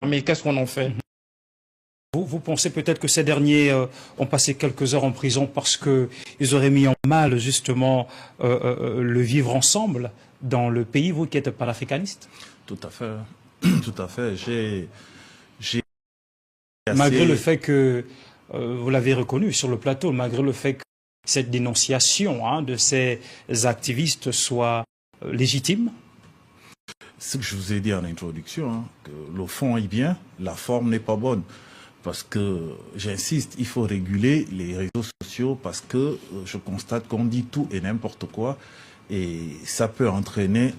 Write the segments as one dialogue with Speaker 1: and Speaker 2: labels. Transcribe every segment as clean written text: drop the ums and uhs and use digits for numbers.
Speaker 1: Mais qu'est-ce qu'on en fait?
Speaker 2: Vous pensez peut-être que ces derniers ont passé quelques heures en prison parce qu'ils auraient mis en mal justement le vivre ensemble dans le pays, vous qui êtes panafricaniste?
Speaker 3: Tout à fait. Tout à fait.
Speaker 2: Malgré le fait que, vous l'avez reconnu sur le plateau, malgré le fait que cette dénonciation de ces activistes soit légitime?
Speaker 3: Ce que je vous ai dit en introduction, que le fond est bien, la forme n'est pas bonne. Parce que, j'insiste, il faut réguler les réseaux sociaux parce que je constate qu'on dit tout et n'importe quoi et ça peut entraîner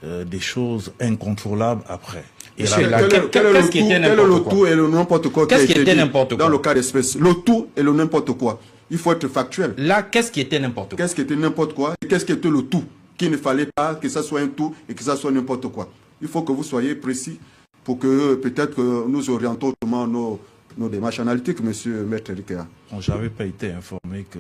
Speaker 3: des choses incontrôlables après.
Speaker 1: Et quel est le tout et le n'importe quoi?
Speaker 4: Qu'est-ce qui était n'importe quoi? Dans le cas d'espèce, le tout et le n'importe quoi. Il faut être factuel.
Speaker 1: Là, qu'est-ce qui était n'importe quoi?
Speaker 4: Qu'est-ce qui était n'importe quoi? Et qu'est-ce qui était le tout? Qu'il ne fallait pas que ça soit un tout et que ça soit n'importe quoi. Il faut que vous soyez précis pour que peut-être que nous orientons autrement nos démarches analytiques, monsieur Maître Rikea.
Speaker 3: Je n'avais pas été informé que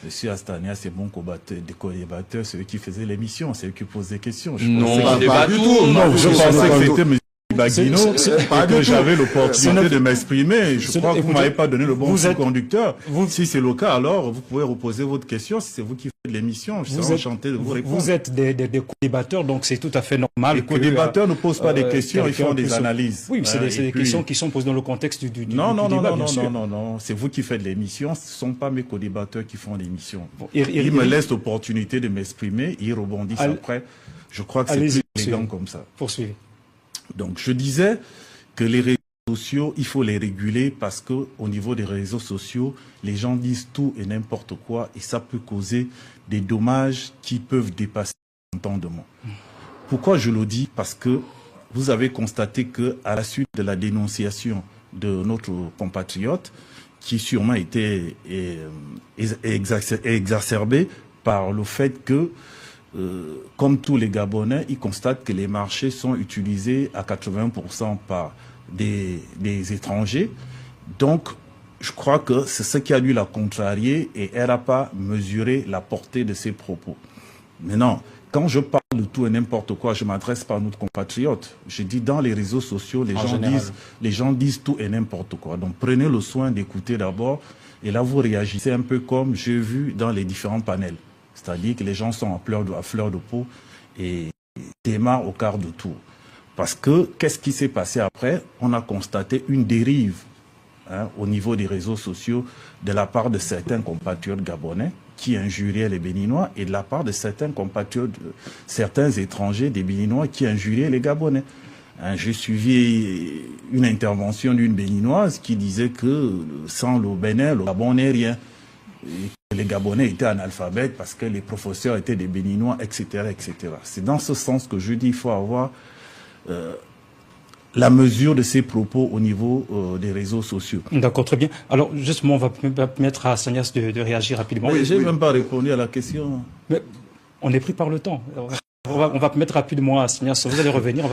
Speaker 3: monsieur Astania, c'est bon des co-débatteurs, c'est eux qui faisaient l'émission, c'est eux qui posaient des questions.
Speaker 1: Non,
Speaker 4: pas du tout.
Speaker 3: Non, je pensais que c'était monsieur Baguino et que j'avais l'opportunité de m'exprimer. Je crois que vous ne m'avez pas donné le bon conducteur. Si c'est le cas, alors vous pouvez reposer votre question. Si c'est vous qui faites l'émission, je serai enchanté de vous répondre.
Speaker 2: Vous êtes des co-débatteurs, donc c'est tout à fait normal.
Speaker 3: Les co-débatteurs ne posent pas des questions, ils font des analyses.
Speaker 2: Oui, mais c'est des questions qui sont posées dans le contexte du
Speaker 3: non,
Speaker 2: débat,
Speaker 3: non, c'est vous qui faites l'émission, ce ne sont pas mes co-débatteurs qui font l'émission.
Speaker 2: Bon,
Speaker 3: ils me laissent l'opportunité de m'exprimer, ils rebondissent après. Je crois que c'est plus élégant comme ça.
Speaker 2: Poursuivez.
Speaker 3: Donc, je disais que les réseaux sociaux, il faut les réguler parce que au niveau des réseaux sociaux, les gens disent tout et n'importe quoi et ça peut causer des dommages qui peuvent dépasser l'entendement. Pourquoi je le dis? Parce que vous avez constaté que à la suite de la dénonciation de notre compatriote, qui sûrement était exacerbée par le fait que comme tous les Gabonais, ils constatent que les marchés sont utilisés à 80% par des étrangers. Donc, je crois que c'est ce qui a dû la contrarier et elle n'a pas mesuré la portée de ses propos. Maintenant, quand je parle de tout et n'importe quoi, je ne m'adresse pas à notre compatriote. Je dis dans les réseaux sociaux, les gens disent tout et n'importe quoi. Donc, prenez le soin d'écouter d'abord et là, vous réagissez un peu comme j'ai vu dans les différents panels. C'est-à-dire que les gens sont à fleur de peau et démarrent au quart de tour. Parce que, qu'est-ce qui s'est passé après? On a constaté une dérive au niveau des réseaux sociaux de la part de certains compatriotes gabonais qui injuriaient les Béninois et de la part de certains compatriotes, certains étrangers des Béninois qui injuriaient les Gabonais. J'ai suivi une intervention d'une Béninoise qui disait que sans le Bénin, le Gabon n'est rien. Et les Gabonais étaient analphabètes parce que les professeurs étaient des Béninois, etc., etc. C'est dans ce sens que je dis qu'il faut avoir la mesure de ces propos au niveau des réseaux sociaux.
Speaker 2: D'accord, très bien. Alors, justement, on va permettre à Sanias de réagir rapidement.
Speaker 3: Oui, j'ai même pas répondu à la question.
Speaker 2: Mais on est pris par le temps. On va permettre rapidement à Sanias. Vous allez revenir.